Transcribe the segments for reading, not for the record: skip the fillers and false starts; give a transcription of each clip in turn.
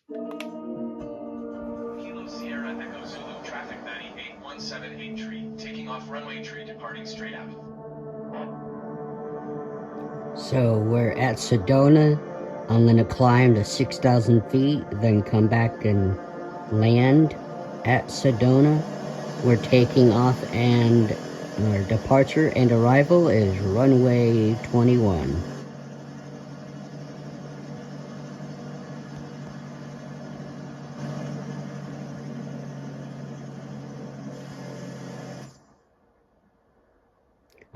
Kilo Sierra Echo Zulu traffic 98178 tree, taking off runway tree departing straight out. So we're at Sedona. I'm gonna climb to 6,000 feet, then come back and land at Sedona. We're taking off, and our departure and arrival is runway 21.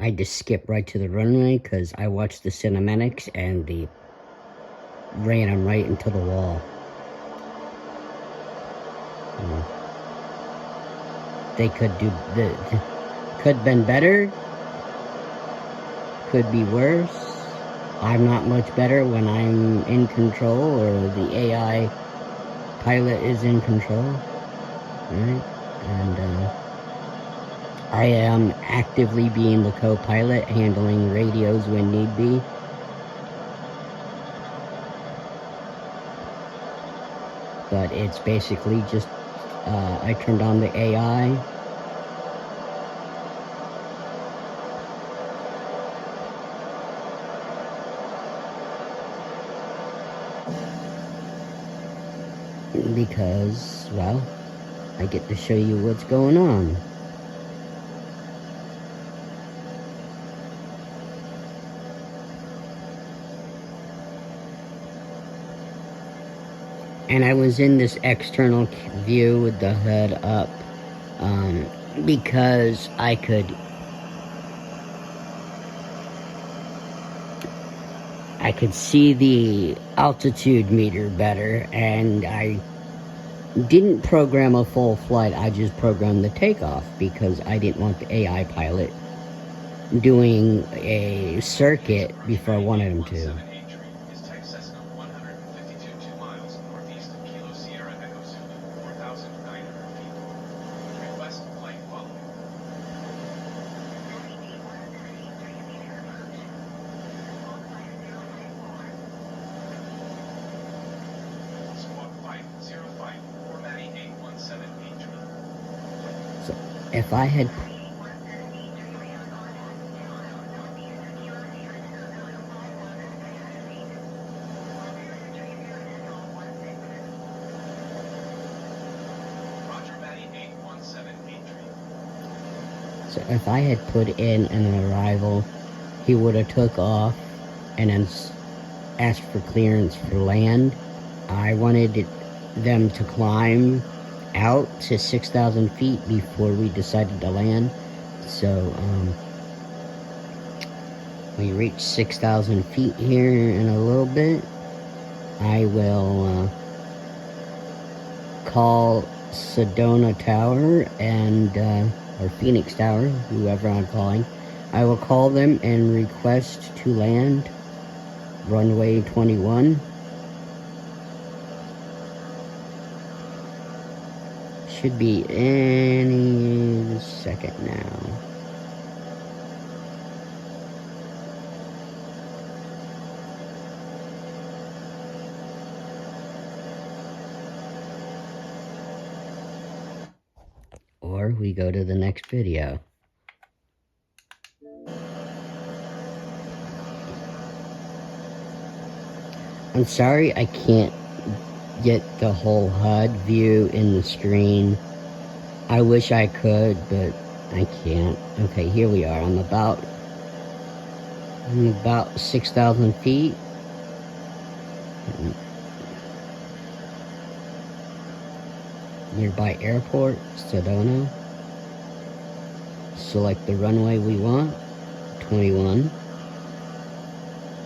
I just skipped right to the runway because I watched the cinematics and they ran them right into the wall. They could do could have been better, could be worse. I'm not much better when I'm in control or the AI pilot is in control, right? And I am actively being the co-pilot, handling radios when need be. But it's basically just, I turned on the AI. Because, well, I get to show you what's going on. And I was in this external view with the hood up, because I could see the altitude meter better, and I didn't program a full flight. I just programmed the takeoff because I didn't want the AI pilot doing a circuit before I wanted him to. So if I had put in an arrival, he would have took off and then asked for clearance for land. I wanted them to climb out to 6,000 feet before we decided to land. So, we reach 6,000 feet here in a little bit. I will call Sedona Tower and or Phoenix Tower, whoever I'm calling. I will call them and request to land runway 21. Should be any second now. Or we go to the next video. I'm sorry I can't get the whole HUD view in the screen. I wish I could, but I can't. Okay, here we are. I'm about 6,000 feet. Nearby airport, Sedona. Select the runway we want, 21.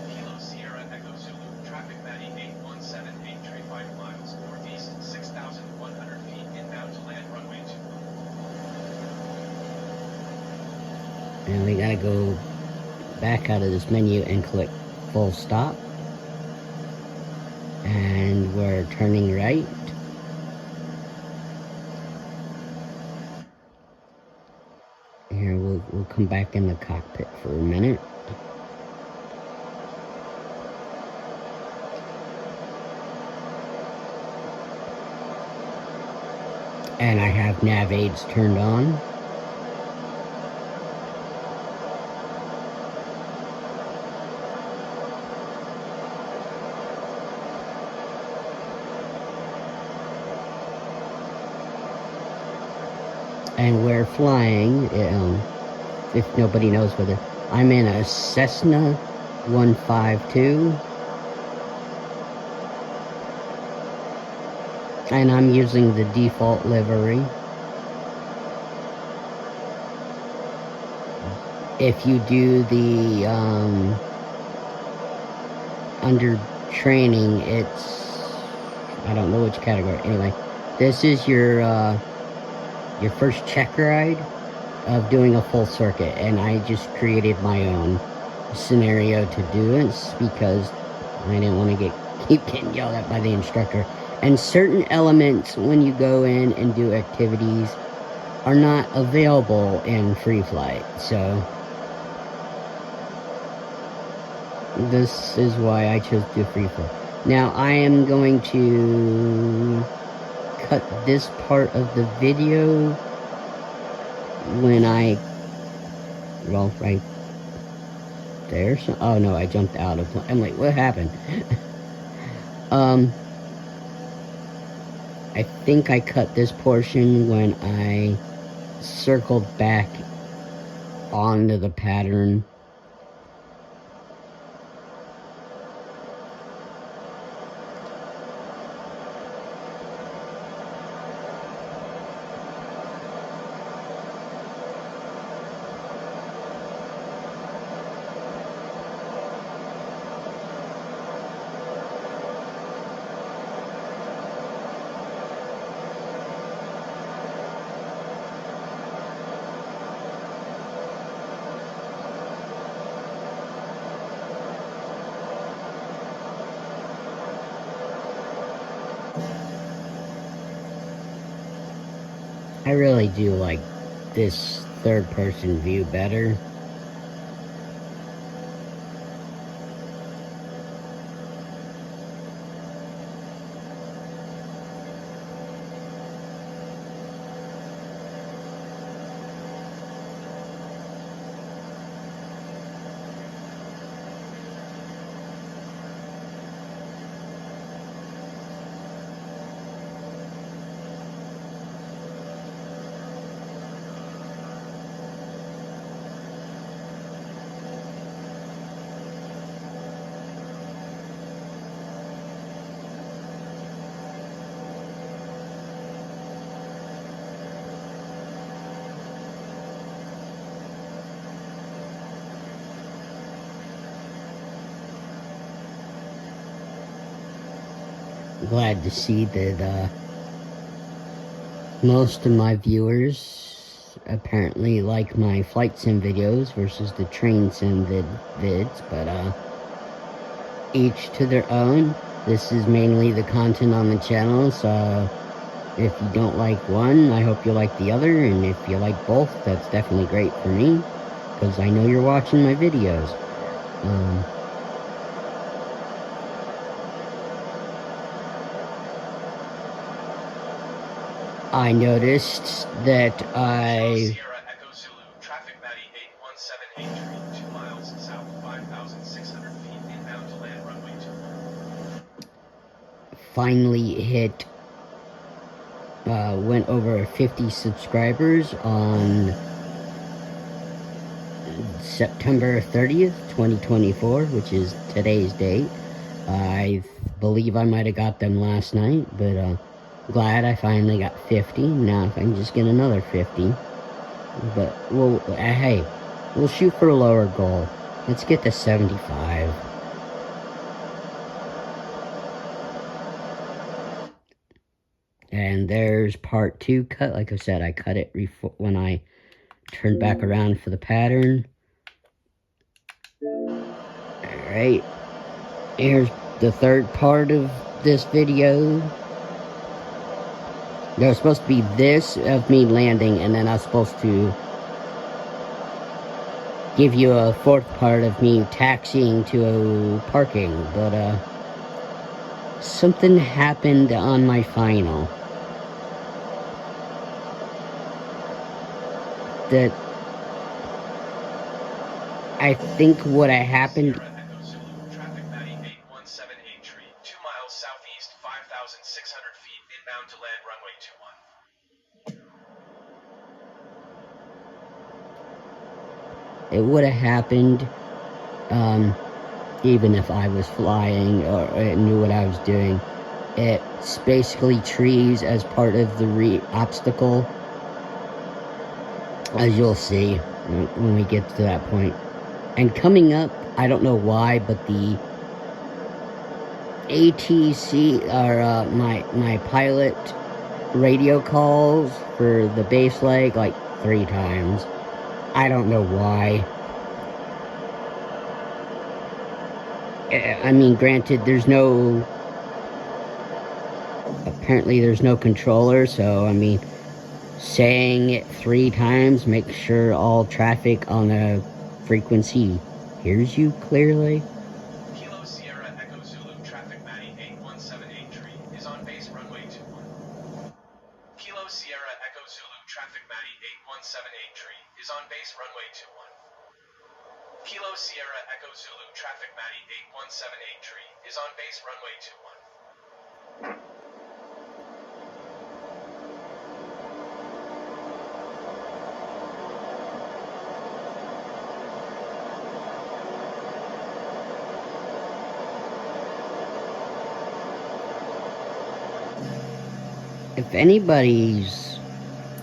Kilo Sierra Echo Zulu, traffic 98178, 5 miles northeast, 6,100 feet, inbound to land runway 2. And we gotta go back out of this menu and click full stop. And we're turning right. Here, we'll come back in the cockpit for a minute. And I have nav aids turned on. And we're flying, if nobody knows whether, I'm in a Cessna 152. And I'm using the default livery. If you do the, under training, it's, I don't know which category. Anyway, this is your first check ride of doing a full circuit, and I just created my own scenario to do it because I didn't want to keep getting yelled at by the instructor. And certain elements, when you go in and do activities, are not available in free flight. So this is why I chose to do free flight. Now I am going to cut this part of the video when I, well, right there. So, oh no, I jumped out of, I'm like, what happened? I think I cut this portion when I circled back onto the pattern. I really do like this third-person view better. Glad to see that most of my viewers apparently like my flight sim videos versus the train sim vids, but each to their own. This is mainly the content on the channel, so if you don't like one, I hope you like the other, and if you like both, that's definitely great for me, because I know you're watching my videos. I noticed that Sierra Echo Zulu, traffic Matty 81783, 2 miles south, 5,600 feet, inbound to land runway 2. Finally went over 50 subscribers on September 30th, 2024, which is today's date. I believe I might have got them last night, but glad I finally got 50. Now if I can just get another 50. But hey, we'll shoot for a lower goal. Let's get to 75. And there's part 2 cut. Like I said, I cut it when I turned back around for the pattern. Alright, here's the third part of this video. There was supposed to be this of me landing, and then I was supposed to give you a fourth part of me taxiing to a parking, but something happened on my final. that what happened. Sierra Echo Zulu, traffic Matty 8178 tree, 2 miles southeast, 5,600 feet, inbound to land runway 21. It would have happened even if I was flying or knew what I was doing. It's basically trees as part of the obstacle, as you'll see when we get to that point. And coming up, I don't know why, but the ATC, or my pilot radio calls for the base leg like 3 times. I don't know why. I mean, granted, apparently there's no controller, so I mean, saying it 3 times makes sure all traffic on the frequency hears you clearly. Kilo Sierra Echo Zulu, traffic Matty 8178 tree, is on base runway 21. Kilo Sierra Echo Zulu, traffic Matty 8178 tree, is on base runway 21. Kilo Sierra Echo Zulu, traffic Matty 8178 tree, is on base runway 21. If anybody's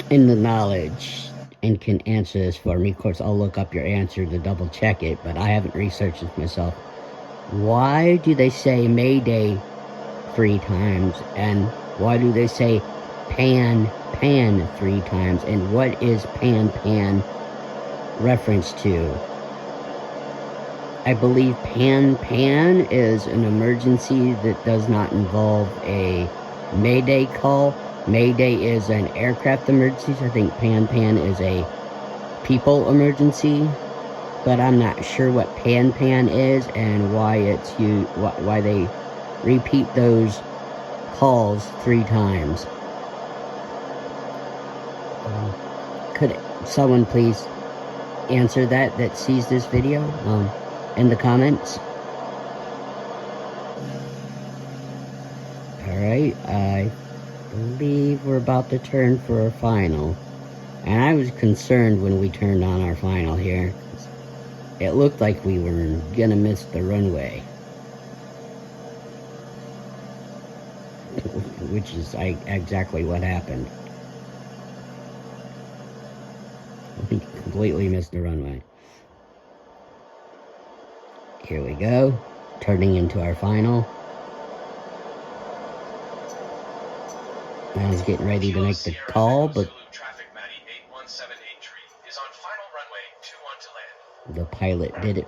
in the knowledge and can answer this for me, of course I'll look up your answer to double check it, but I haven't researched this myself. Why do they say Mayday 3 times, and why do they say pan 3 times, and what is pan reference to? I believe pan is an emergency that does not involve a Mayday call. Mayday is an aircraft emergency. I think pan is a people emergency, but I'm not sure what pan is and why why they repeat those calls 3 times. Could someone please answer that sees this video in the comments? Alright, I believe we're about to turn for our final. And I was concerned when we turned on our final here. It looked like we were gonna miss the runway. Which is exactly what happened. We completely missed the runway. Here we go, turning into our final. I was getting ready to make the call, but the pilot did it.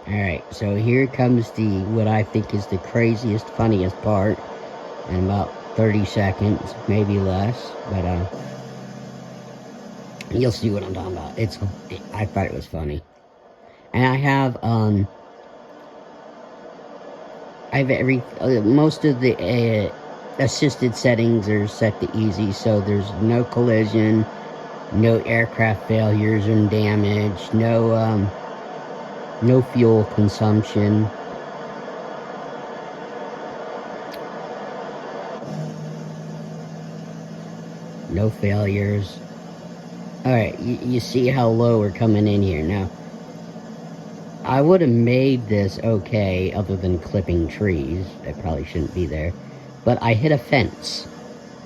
Alright, so here comes what I think is the craziest, funniest part, in about 30 seconds, maybe less, but you'll see what I'm talking about. I thought it was funny. And I have most of the assisted settings are set to easy, so there's no collision, no aircraft failures and damage, no fuel consumption. No failures. Alright, you see how low we're coming in here. Now, I would have made this okay other than clipping trees. That probably shouldn't be there. But I hit a fence.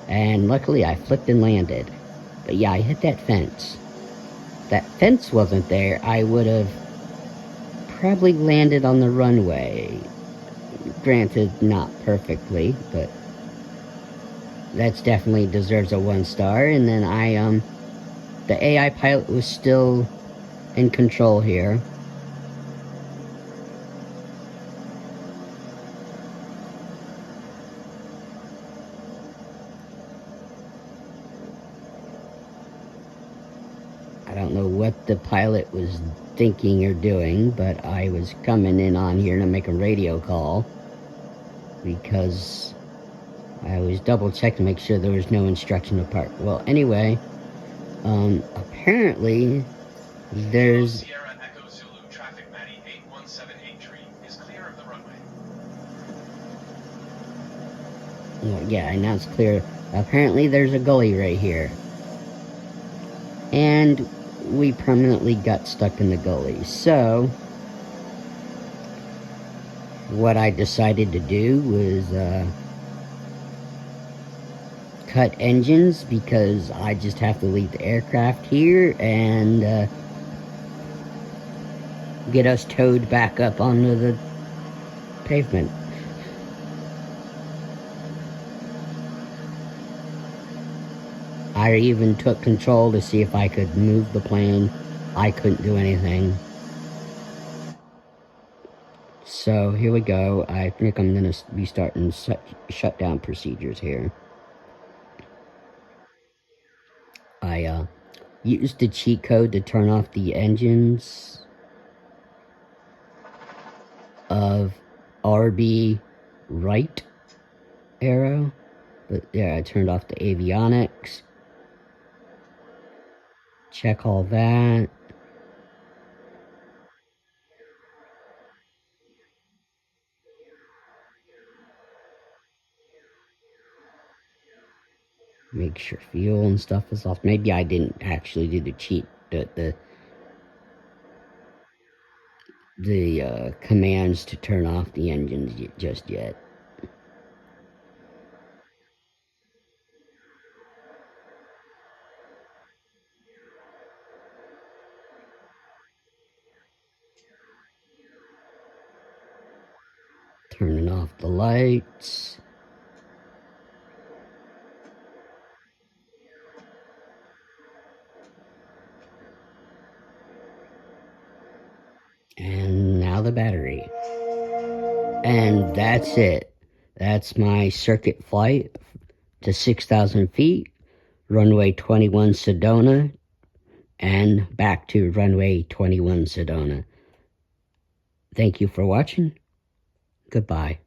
And luckily I flipped and landed. But yeah, I hit that fence. If that fence wasn't there, I would have probably landed on the runway. Granted, not perfectly, but that's definitely deserves a 1 star. And then the AI pilot was still in control here. I don't know what the pilot was thinking or doing, but I was coming in on here to make a radio call because I was double checking to make sure there was no instruction to park. Well, anyway, Apparently, Kilo there's... Sierra Echo Zulu traffic Matty 8178 tree is clear of the runway. Well, yeah, now it's clear. Apparently, there's a gully right here. And we permanently got stuck in the gully. So, what I decided to do was, cut engines, because I just have to leave the aircraft here and get us towed back up onto the pavement. I even took control to see if I could move the plane. I couldn't do anything. So here we go. I think I'm going to be starting shutdown procedures here. I used the cheat code to turn off the engines of RB right arrow. But yeah, I turned off the avionics. Check all that. Make sure fuel and stuff is off. Maybe I didn't actually do the cheat, the commands to turn off the engines just yet. Turning off the lights. And now the battery. And that's it. That's my circuit flight to 6,000 feet, runway 21 Sedona, and back to runway 21 Sedona. Thank you for watching. Goodbye.